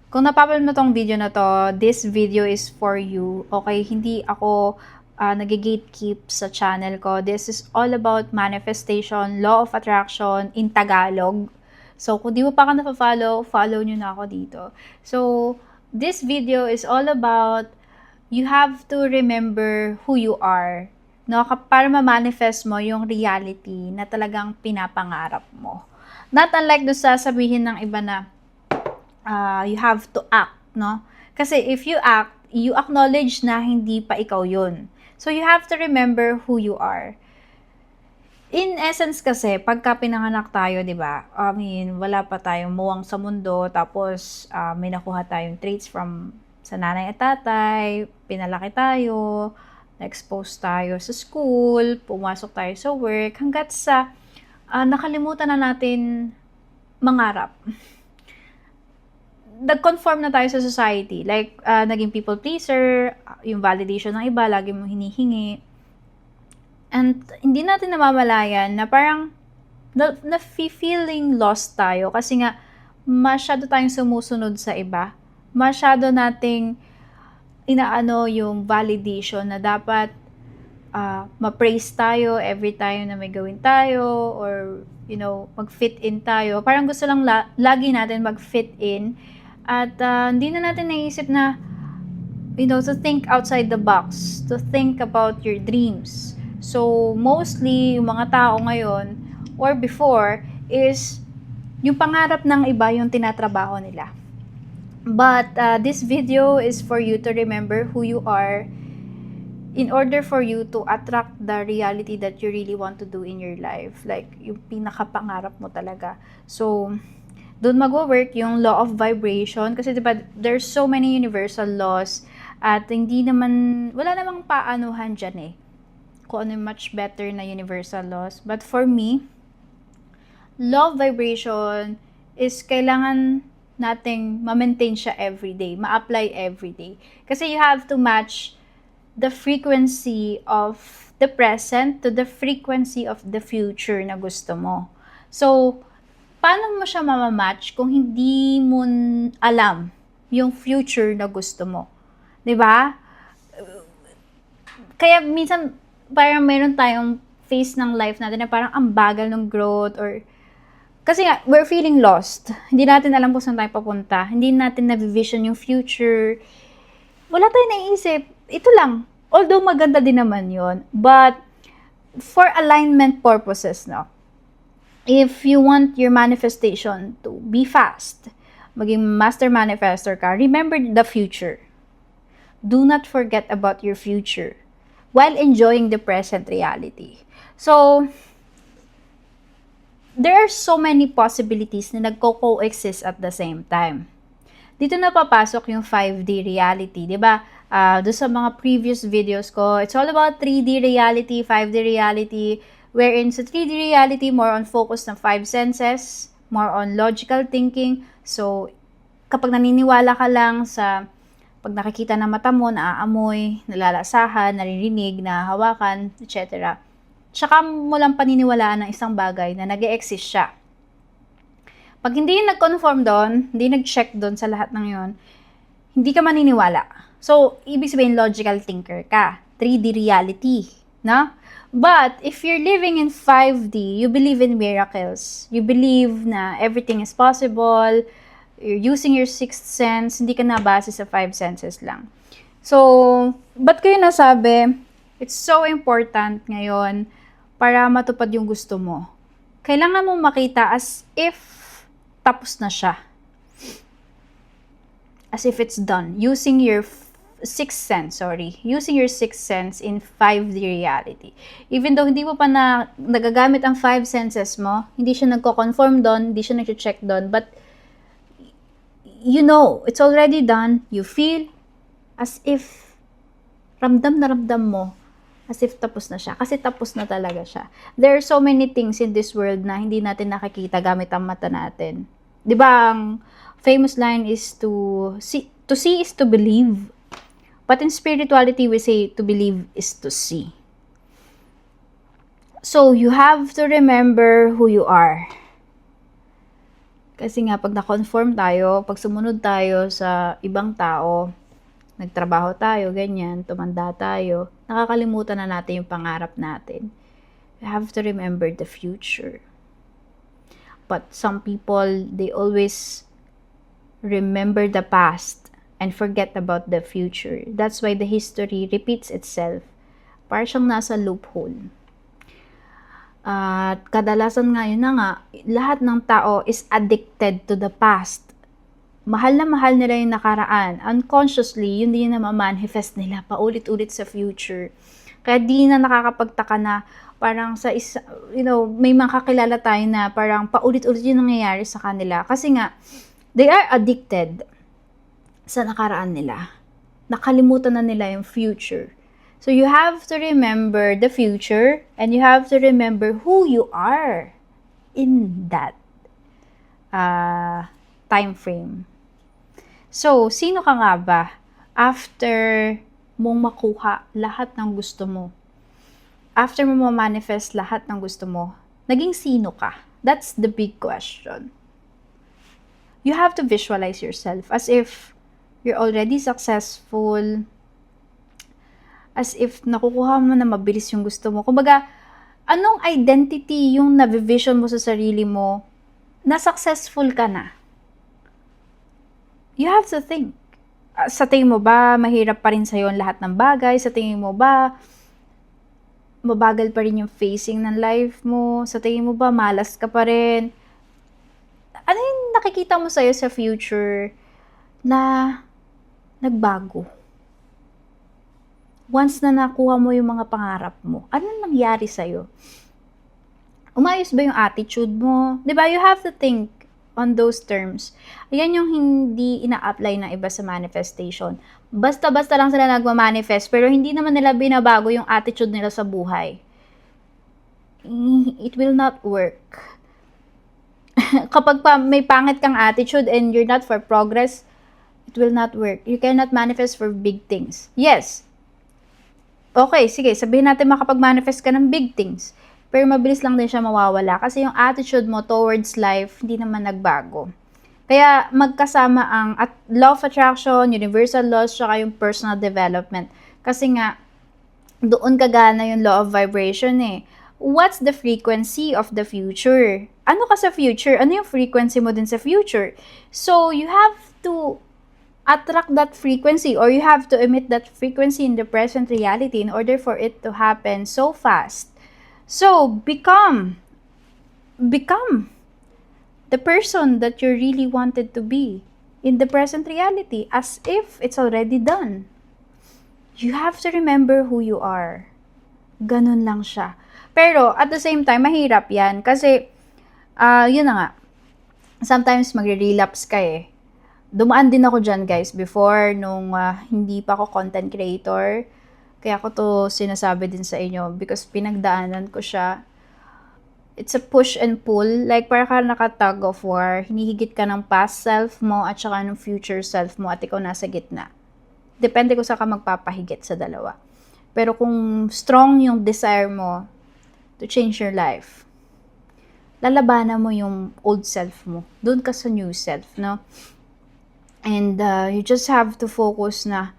Kung napapanood mo tong video na to, this video is for you. Okay, hindi ako nag-gatekeep sa channel ko. This is all about manifestation, law of attraction in Tagalog. So, kung di mo pa ka na-follow, follow nyo na ako dito. So, this video is all about you have to remember who you are. No, para ma-manifest mo yung reality na talagang pinapangarap mo. Not unlike doon sasabihin ng iba na you have to act, no? Kasi if you act, you acknowledge na hindi pa ikaw yun. So, you have to remember who you are. In essence kasi, pagka pinanganak tayo, di ba? I mean, wala pa tayong muwang sa mundo, tapos may nakuha tayong traits from sa nanay at tatay, pinalaki tayo, na-expose tayo sa school, pumasok tayo sa work, hanggat sa nakalimutan na natin mangarap. Nag-conform na tayo sa society. Like, naging people pleaser, yung validation ng iba, lagi mo hinihingi. And hindi natin namamalayan na parang na-feeling lost tayo kasi nga masyado tayong sumusunod sa iba. Masyado nating inaano yung validation na dapat ma-praise tayo every time na may gawin tayo or mag-fit in tayo. Parang gusto lang lagi natin mag-fit in at hindi na natin naisip na to think outside the box, to think about your dreams. So, mostly, yung mga tao ngayon, or before, is yung pangarap ng iba yung tinatrabaho nila. But, this video is for you to remember who you are in order for you to attract the reality that you really want to do in your life. Like, yung pinakapangarap mo talaga. So, doon mag-work yung law of vibration. Kasi diba, there's so many universal laws at wala namang paanuhan dyan kung ano much better na universal laws. But for me, law of vibration is kailangan nating ma-maintain siya everyday, ma-apply everyday. Kasi you have to match the frequency of the present to the frequency of the future na gusto mo. So, paano mo siya mamamatch kung hindi mo alam yung future na gusto mo? 'Di ba? Kaya minsan parang meron tayong phase ng life natin na parang ang bagal ng growth or kasi nga, we're feeling lost. Hindi natin alam kung saan tayo papunta. Hindi natin na-vision yung future. Wala tayong naisip. Ito lang. Although maganda din naman yon, but for alignment purposes, no? If you want your manifestation to be fast, maging master manifestor ka, remember the future. Do not forget about your future while enjoying the present reality. So, there are so many possibilities na nagko-coexist at the same time. Dito na papasok yung 5D reality, di ba? Doon sa mga previous videos ko, it's all about 3D reality, 5D reality, wherein sa 3D reality, more on focus ng 5 senses, more on logical thinking. So, kapag naniniwala ka lang sa pag nakikita ng mata mo, naaamoy, nalalasahan, naririnig, nahahawakan, etc. Tsaka mo lang paniniwalaan ng isang bagay na nag-e-exist siya. Pag hindi nag-conform doon, hindi nag-check doon sa lahat ng yon, hindi ka maniniwala. So, ibig sabihin, logical thinker ka. 3D reality, no? But, if you're living in 5D, you believe in miracles. You believe na everything is possible. You're using your sixth sense. Hindi ka nabase sa 5 senses lang. So, ba't kayo nasabi, it's so important ngayon para matupad yung gusto mo. Kailangan mo makita as if tapos na siya. As if it's done. Using your sixth sense in 5D reality. Even though hindi mo pa nagagamit ang 5 senses mo, hindi siya nagko-conform doon, hindi siya nag-check doon, but it's already done. You feel as if ramdam na ramdam mo as if tapos na siya. Kasi tapos na talaga siya. There are so many things in this world na hindi natin nakikita gamit ang mata natin. 'Di ba, ang famous line is to see is to believe. But in spirituality, we say to believe is to see. So, you have to remember who you are. Kasi nga, pag na-conform tayo, pag sumunod tayo sa ibang tao, nagtrabaho tayo, ganyan, tumanda tayo, nakakalimutan na natin yung pangarap natin. We have to remember the future. But some people, they always remember the past and forget about the future. That's why the history repeats itself. Parang siyang nasa loophole. At kadalasan nga yun na nga, lahat ng tao is addicted to the past. Mahal na mahal nila yung nakaraan. Unconsciously, yun din na ma-manifest nila paulit-ulit sa future. Kaya di na nakakapagtaka na parang sa isa, may mga kakilala tayo na parang paulit-ulit yung nangyayari sa kanila. Kasi nga, they are addicted sa nakaraan nila. Nakalimutan na nila yung future. So you have to remember the future and you have to remember who you are in that time frame. So, sino ka nga ba after mong makuha lahat ng gusto mo? After mo ma-manifest lahat ng gusto mo, naging sino ka? That's the big question. You have to visualize yourself as if you're already successful, as if nakukuha mo na mabilis yung gusto mo. Kumbaga, anong identity yung navivision mo sa sarili mo na successful ka na? You have to think. Sa tingin mo ba, mahirap pa rin sa'yo ang lahat ng bagay? Sa tingin mo ba, mabagal pa rin yung facing ng life mo? Sa tingin mo ba, malas ka pa rin? Ano yung nakikita mo sa'yo sa future na nagbago? Once na nakuha mo yung mga pangarap mo, anong nangyari sa'yo? Umayos ba yung attitude mo? Diba? You have to think on those terms. Ayan yung hindi ina-apply ng iba sa manifestation. Basta-basta lang sila nagma-manifest, pero hindi naman nila binabago yung attitude nila sa buhay. It will not work. Kapag may pangit kang attitude and you're not for progress, it will not work. You cannot manifest for big things. Yes. Okay, sige, sabihin natin makapag-manifest ka ng big things. Pero mabilis lang din siya mawawala kasi yung attitude mo towards life hindi naman nagbago. Kaya magkasama ang law of attraction, universal laws, saka yung personal development. Kasi nga, doon kagana yung law of vibration eh. What's the frequency of the future? Ano ka sa future? Ano yung frequency mo din sa future? So, you have to attract that frequency or you have to emit that frequency in the present reality in order for it to happen so fast. So, become the person that you really wanted to be in the present reality as if it's already done. You have to remember who you are. Ganun lang siya. Pero, at the same time, mahirap yan kasi, yun na nga, sometimes magre-relapse ka eh. Dumaan din ako dyan guys before nung hindi pa ako content creator. Kaya ako to sinasabi din sa inyo because pinagdaanan ko siya. It's a push and pull. Like para ka naka-tug of war. Hinihigit ka ng past self mo at saka ng future self mo at ikaw nasa gitna. Depende kung saan ka magpapahigit sa dalawa. Pero kung strong yung desire mo to change your life, lalabanan mo yung old self mo. Doon ka sa new self, no? And you just have to focus na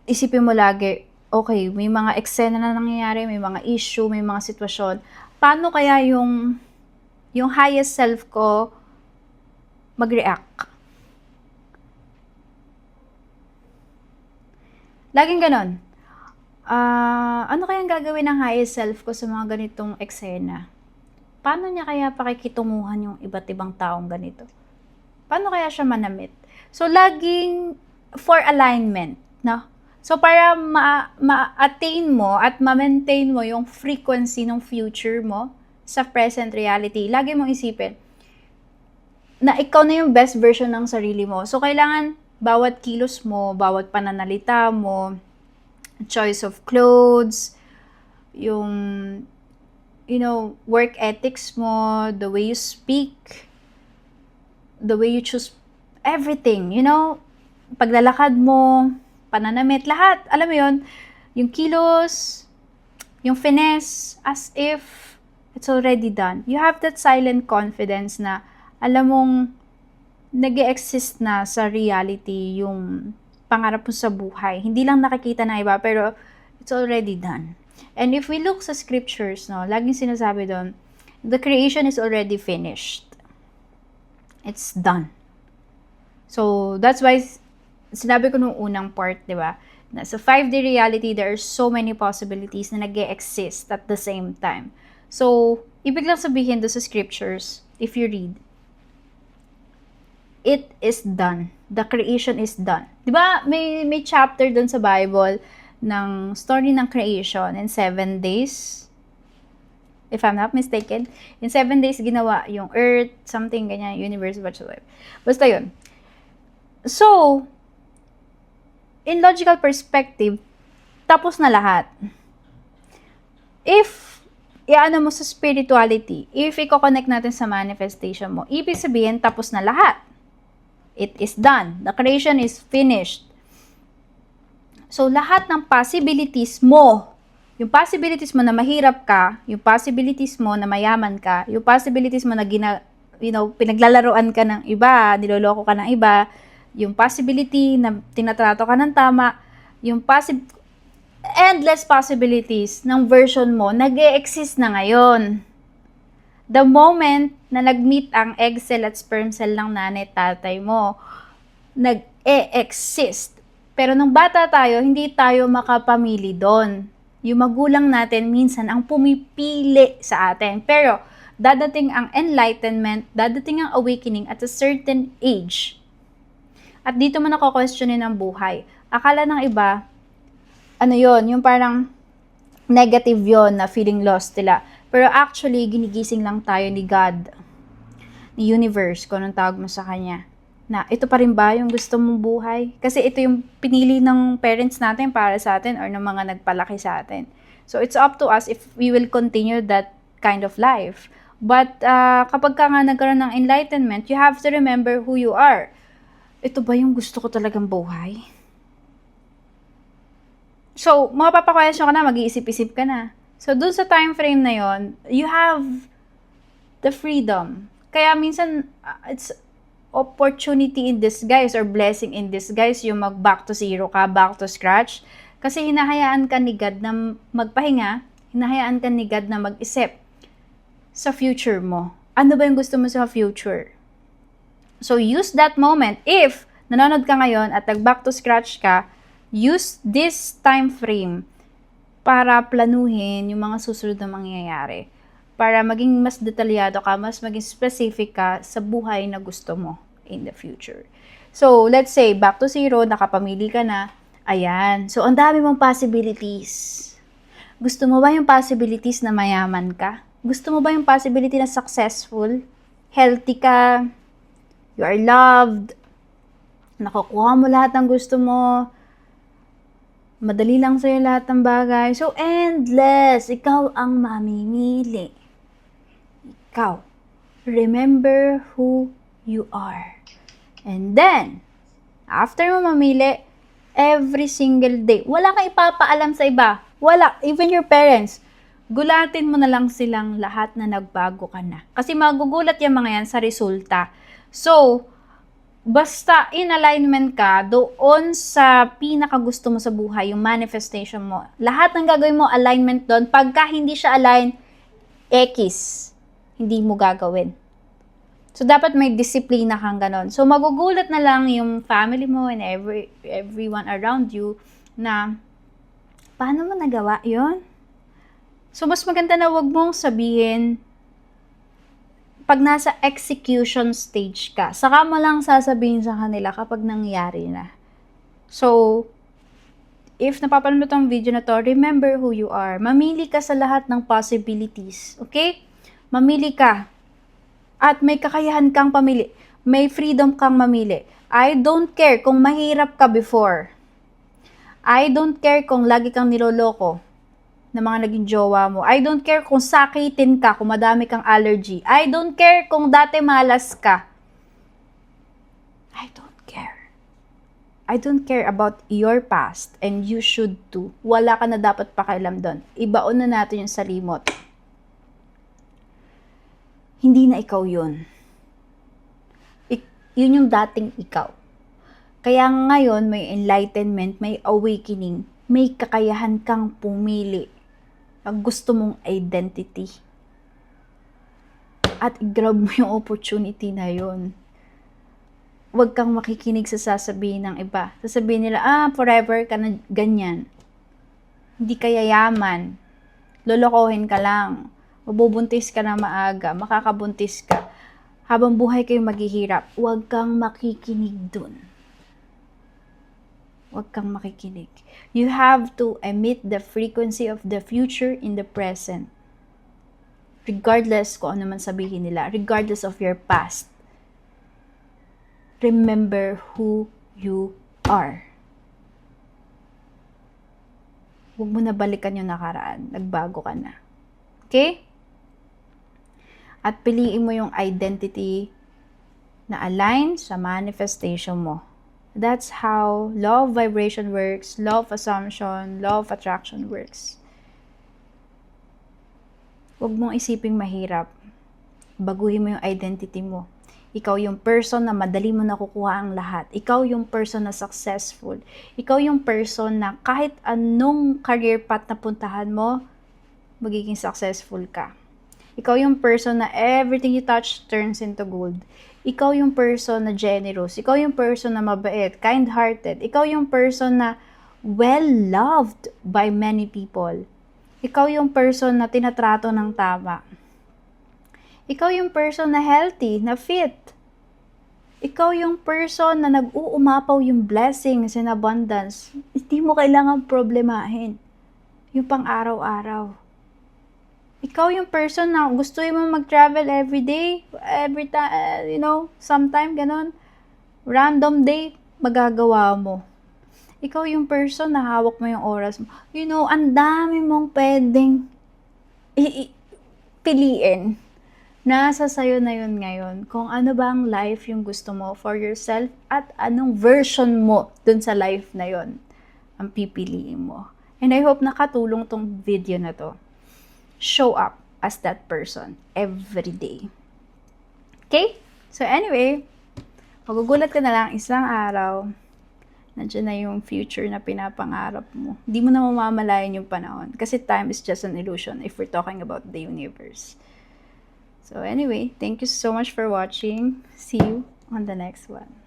isipin mo lagi, okay, may mga eksena na nangyayari, may mga issue, may mga sitwasyon. Paano kaya yung highest self ko mag-react? Laging ganon. Ano kayang gagawin ng highest self ko sa mga ganitong eksena? Paano niya kaya pakikitunguhan yung iba't ibang taong ganito? Paano kaya siya manamit? So, laging for alignment, no? So, para ma-attain mo at ma-maintain mo yung frequency ng future mo sa present reality, lagi mong isipin na ikaw na yung best version ng sarili mo. So, kailangan bawat kilos mo, bawat pananalita mo, choice of clothes, yung, work ethics mo, the way you speak, the way you choose everything, paglalakad mo, pananamit, lahat, alam mo yun, yung kilos, yung finesse, as if it's already done. You have that silent confidence na alam mong nag-e-exist na sa reality yung pangarap mo sa buhay. Hindi lang nakikita ng iba, pero it's already done. And if we look sa scriptures, no, laging sinasabi doon, the creation is already finished. It's done. So, that's why sinabi ko nung unang part, di ba? Na sa 5D reality, there are so many possibilities na nag-e-exist at the same time. So, ibig lang sabihin doon sa scriptures, if you read, it is done. The creation is done. Di ba, may chapter doon sa Bible ng story ng creation in 7 days. If I'm not mistaken, in 7 days ginawa yung earth, something ganyan, universe, whatsoever. Basta yun. So, in logical perspective, tapos na lahat. If iano mo sa spirituality, if i-connect natin sa manifestation mo, ibig sabihin, tapos na lahat. It is done. The creation is finished. So, lahat ng possibilities mo, yung possibilities mo na mahirap ka, yung possibilities mo na mayaman ka, yung possibilities mo na pinaglalaroan ka ng iba, niloloko ka ng iba, yung possibility na tinatrato ka ng tama, yung endless possibilities ng version mo, nag-e-exist na ngayon. The moment na nag-meet ang egg cell at sperm cell ng nanay tatay mo, nag-e-exist. Pero nung bata tayo, hindi tayo makapamili doon. Yung magulang natin minsan ang pumipili sa atin. Pero dadating ang enlightenment, dadating ang awakening at a certain age. At dito mo nako-questionin ang buhay. Akala ng iba, yung parang negative yon na feeling lost nila. Pero actually, ginigising lang tayo ni God, ni universe, kung anong tawag mo sa Kanya. Na ito pa rin ba yung gusto mong buhay? Kasi ito yung pinili ng parents natin para sa atin or ng mga nagpalaki sa atin. So, it's up to us if we will continue that kind of life. But kapag ka nga nagkaroon ng enlightenment, you have to remember who you are. Ito ba yung gusto ko talagang buhay? So, mapapakwestiyon ka na, mag-iisip-isip ka na. So, dun sa time frame na yon, you have the freedom. Kaya minsan, it's opportunity in disguise or blessing in disguise yung mag-back to zero ka, back to scratch. Kasi hinahayaan ka ni God na magpahinga, hinahayaan ka ni God na mag-isip sa future mo. Ano ba yung gusto mo sa future? So, use that moment. If nanonood ka ngayon at nag-back to scratch ka, use this time frame para planuhin yung mga susunod na mangyayari. Para maging mas detalyado ka, mas maging specific ka sa buhay na gusto mo in the future. So, let's say, back to zero, nakapamili ka na. Ayan. So, ang dami mong possibilities. Gusto mo ba yung possibilities na mayaman ka? Gusto mo ba yung possibility na successful? Healthy ka? You are loved? Nakukuha mo lahat ng gusto mo? Madali lang sa'yo lahat ng bagay. So, endless. Ikaw ang mamimili. Ikaw. Remember who you are. And then, after mo mamili, every single day, wala kang ipapaalam sa iba. Wala. Even your parents. Gulatin mo na lang silang lahat na nagbago ka na. Kasi magugulat yung mga yan sa resulta. So, basta in alignment ka doon sa pinakagusto mo sa buhay, yung manifestation mo. Lahat ng gagawin mo, alignment doon. Pagka hindi siya align, X, hindi mo gagawin. So, dapat may disiplina kang ganon. So, magugulat na lang yung family mo and everyone around you na, paano mo nagawa yon? So, mas maganda na wag mong sabihin pag nasa execution stage ka, saka mo lang sasabihin sa kanila kapag nangyari na. So, if napapanood mo tong video na to, remember who you are. Mamili ka sa lahat ng possibilities. Okay? Mamili ka. At may kakayahan kang pamili. May freedom kang mamili. I don't care kung mahirap ka before. I don't care kung lagi kang niloloko na mga naging jowa mo. I don't care kung sakitin ka, kung madami kang allergy. I don't care kung dati malas ka. I don't care. I don't care about your past and you should too. Wala ka na dapat pakialam doon. Ibaon na natin yung salimot. Hindi na ikaw yun. Yun yung dating ikaw. Kaya ngayon, may enlightenment, may awakening, may kakayahan kang pumili pag gusto mong identity. At i-grab mo yung opportunity na yun. Huwag kang makikinig sa sasabihin ng iba. Sasabihin nila, forever ka na ganyan. Hindi ka yayaman. Lolokohin ka lang. Mabubuntis ka na maaga. Makakabuntis ka. Habang buhay kayo maghihirap, huwag kang makikinig dun. Huwag kang makikinig. You have to emit the frequency of the future in the present. Regardless kung ano man sabihin nila, regardless of your past. Remember who you are. Huwag mo na balikan yung nakaraan. Nagbago ka na. Okay? At piliin mo yung identity na align sa manifestation mo. That's how law of vibration works, law of assumption, law of attraction works. Huwag mong isiping mahirap. Baguhin mo yung identity mo. Ikaw yung person na madali mo nakukuha ang lahat. Ikaw yung person na successful. Ikaw yung person na kahit anong career path na puntahan mo, magiging successful ka. Ikaw yung person na everything you touch turns into gold. Ikaw yung person na generous. Ikaw yung person na mabait, kind-hearted. Ikaw yung person na well-loved by many people. Ikaw yung person na tinatrato ng tama. Ikaw yung person na healthy, na fit. Ikaw yung person na nag-uumapaw yung blessings and abundance. Hindi mo kailangan problemahin. Yung pang araw-araw. Ikaw yung person na gusto mo mag-travel every day, every time, sometime, ganon. Random day, magagawa mo. Ikaw yung person na hawak mo yung oras mo. Ang dami mong pwedeng piliin. Nasa sayo na yun ngayon. Kung ano bang life yung gusto mo for yourself at anong version mo dun sa life na yun ang pipiliin mo. And I hope nakatulong tong video na to. Show up as that person every day. Okay? So anyway, magugulat ka na lang isang araw, nandiyan na yung future na pinapangarap mo. Hindi mo na mamamalayan yung panahon. Kasi time is just an illusion if we're talking about the universe. So anyway, thank you so much for watching. See you on the next one.